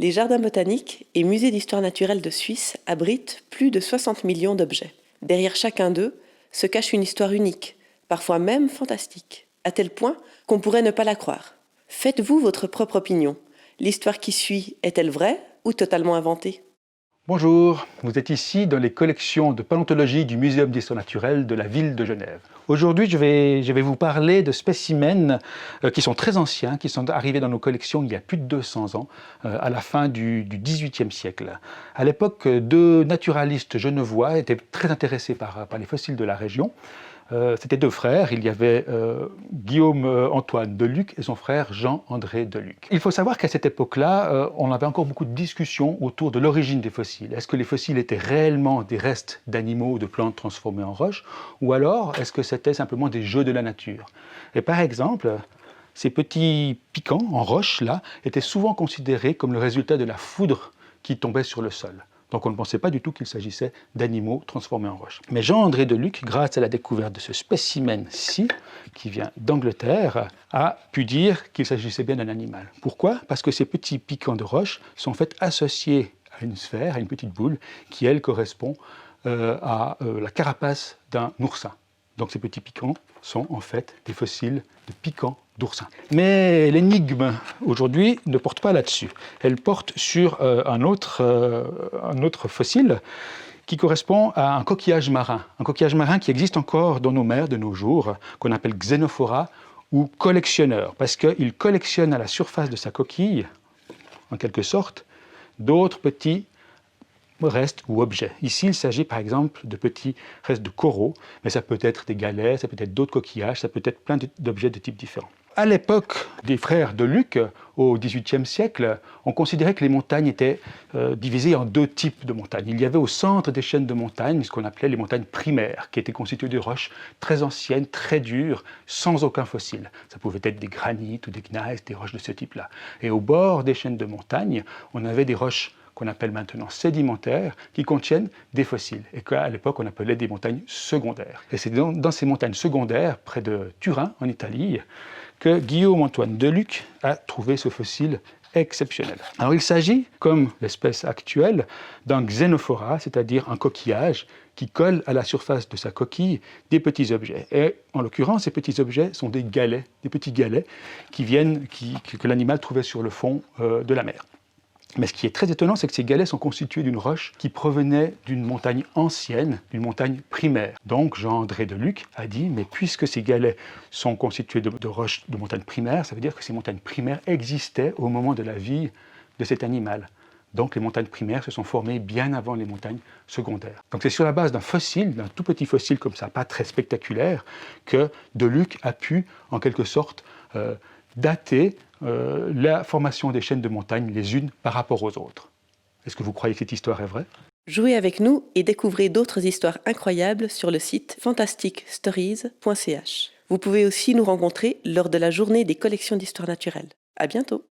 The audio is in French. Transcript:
Les jardins botaniques et musées d'histoire naturelle de Suisse abritent plus de 60 millions d'objets. Derrière chacun d'eux se cache une histoire unique, parfois même fantastique, à tel point qu'on pourrait ne pas la croire. Faites-vous votre propre opinion. L'histoire qui suit est-elle vraie ou totalement inventée ? Bonjour, vous êtes ici dans les collections de paléontologie du Muséum d'histoire naturelle de la ville de Genève. Aujourd'hui, je vais vous parler de spécimens qui sont très anciens, qui sont arrivés dans nos collections il y a plus de 200 ans, à la fin du XVIIIe siècle. À l'époque, deux naturalistes genevois étaient très intéressés par les fossiles de la région. C'était deux frères, il y avait Guillaume-Antoine Deluc et son frère Jean-André Deluc. Il faut savoir qu'à cette époque-là, on avait encore beaucoup de discussions autour de l'origine des fossiles. Est-ce que les fossiles étaient réellement des restes d'animaux ou de plantes transformées en roches, ou alors est-ce que c'était simplement des jeux de la nature? Et par exemple, ces petits piquants en roche là étaient souvent considérés comme le résultat de la foudre qui tombait sur le sol. Donc on ne pensait pas du tout qu'il s'agissait d'animaux transformés en roche. Mais Jean-André Deluc, grâce à la découverte de ce spécimen-ci, qui vient d'Angleterre, a pu dire qu'il s'agissait bien d'un animal. Pourquoi? Parce que ces petits piquants de roche sont en fait associés à une sphère, à une petite boule, qui elle correspond à la carapace d'un oursin. Donc ces petits piquants sont en fait des fossiles de piquants d'oursins. Mais l'énigme aujourd'hui ne porte pas là-dessus. Elle porte sur un autre fossile qui correspond à un coquillage marin. Un coquillage marin qui existe encore dans nos mers de nos jours, qu'on appelle Xenophora ou collectionneur, parce qu'il collectionne à la surface de sa coquille, en quelque sorte, d'autres petits restes ou objets. Ici, il s'agit par exemple de petits restes de coraux, mais ça peut être des galets, ça peut être d'autres coquillages, ça peut être plein d'objets de types différents. À l'époque des frères Deluc, au XVIIIe siècle, on considérait que les montagnes étaient divisées en deux types de montagnes. Il y avait au centre des chaînes de montagnes ce qu'on appelait les montagnes primaires, qui étaient constituées de roches très anciennes, très dures, sans aucun fossile. Ça pouvait être des granites ou des gneiss, des roches de ce type-là. Et au bord des chaînes de montagnes, on avait des roches qu'on appelle maintenant sédimentaires, qui contiennent des fossiles, et qu'à l'époque on appelait des montagnes secondaires. Et c'est dans ces montagnes secondaires, près de Turin, en Italie, que Guillaume-Antoine Deluc a trouvé ce fossile exceptionnel. Alors il s'agit, comme l'espèce actuelle, d'un Xenophora, c'est-à-dire un coquillage qui colle à la surface de sa coquille des petits objets. Et en l'occurrence, ces petits objets sont des galets, des petits galets que l'animal trouvait sur le fond de la mer. Mais ce qui est très étonnant, c'est que ces galets sont constitués d'une roche qui provenait d'une montagne ancienne, d'une montagne primaire. Donc Jean-André Deluc a dit, mais puisque ces galets sont constitués de roches de montagne primaire, ça veut dire que ces montagnes primaires existaient au moment de la vie de cet animal. Donc les montagnes primaires se sont formées bien avant les montagnes secondaires. Donc c'est sur la base d'un fossile, d'un tout petit fossile comme ça, pas très spectaculaire, que Deluc a pu, en quelque sorte, dater la formation des chaînes de montagnes les unes par rapport aux autres. Est-ce que vous croyez que cette histoire est vraie? Jouez avec nous et découvrez d'autres histoires incroyables sur le site fantasticstories.ch. Vous pouvez aussi nous rencontrer lors de la journée des collections d'histoire naturelle. À bientôt!